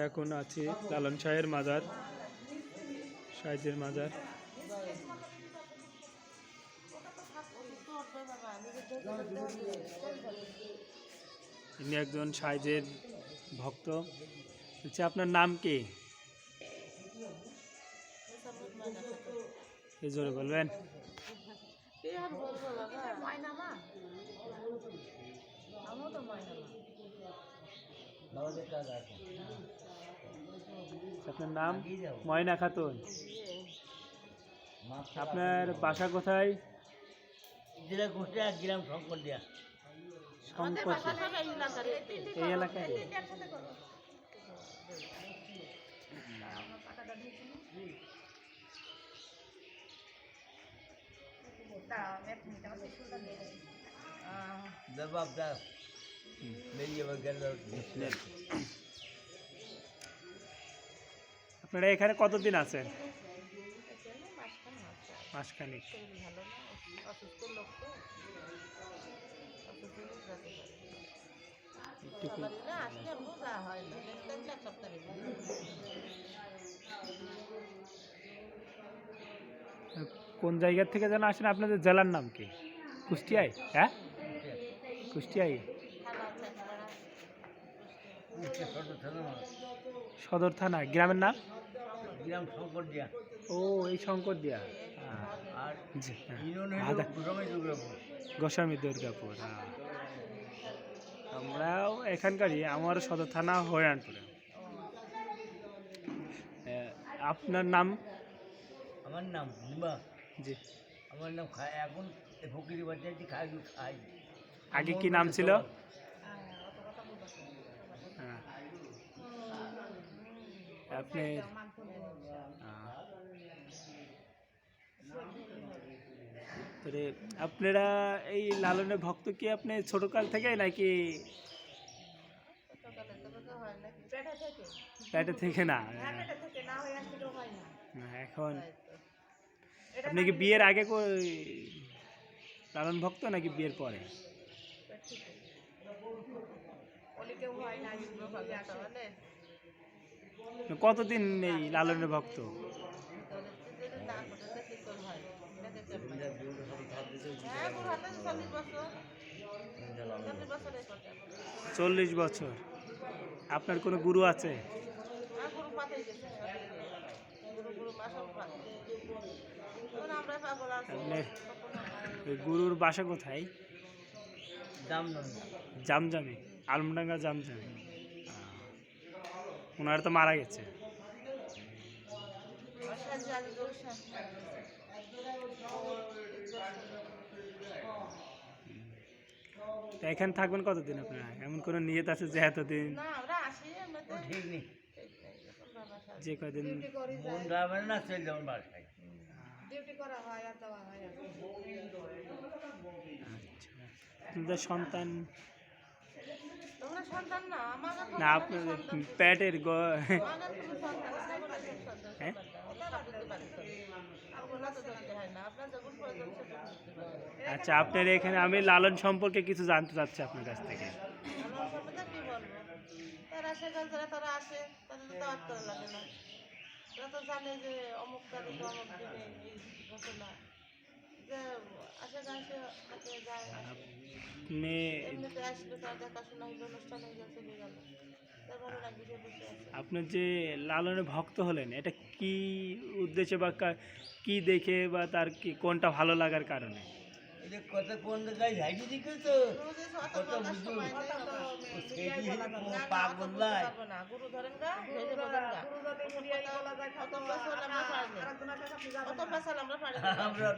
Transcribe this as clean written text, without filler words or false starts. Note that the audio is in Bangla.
এখন আছি লালন শাহের মাজার, শাহেদের মাজার। ইনি একজন শাহেদের ভক্ত। আচ্ছা, আপনার নাম কি? এই জোরে বলবেন। আপনার নাম? ময়না খাতুন। আপনার বাসা কোথায়? জেলা কুষ্টিয়া, গ্রাম শঙ্করদিয়া। এই এলাকায়। আপনারা এখানে কতদিন আছেন? মাসখানেক। কোন জায়গা থেকে যেন আসেন? আপনাদের জেলার নাম কি? কুষ্টিয়ায়? হ্যাঁ, কুষ্টিয়ায়। সদর থানা। গ্রামের নাম? গ্রাম শঙ্করদিয়া। ও, এই শঙ্করদিয়া। আর গোস্বামী দুর্গাপুর। আমরাও এখানকারই। আমার সদর থানা হরিরানপুরে। আপনার নাম? আমার নাম লিমা। জি। আমার নাম এখন ফকিরি বাচ্চা খাই। আগে কি নাম ছিল? আপনি আপনারা এই লালনের ভক্ত কি আপনি ছোটকাল থেকে নাকি? পেটে থেকে না। এখন আপনি কি বিয়ের আগে লালন ভক্ত নাকি বিয়ের পরে? কতদিন এই লালনের ভক্ত? 40 বছর। আপনার কোনো গুরু আছে? গুরুর বাসা কোথায়? জামজামি। আলমডাঙ্গা জামজামি। ওনারা তো মারা গেছে। এখানে থাকবেন কতদিন আপনারা? এমন কোনো নিয়ত আছে যে এতদিন? ঠিক নেই, যে কদিন না চলে যাবেন বাসায়। আপনাদের সন্তান? না, আপনাদের পেটের হ্যাঁ? আচ্ছা, আপনার এখানে আমি লালন সম্পর্কে কিছু জানতে চাচ্ছি আপনার কাছ থেকে। আপনি যে লালনের ভক্ত হলেন, এটা কি উদ্দেশ্যে বা কি দেখে বা তার কি কোনটা ভালো লাগার কারণে? আমরা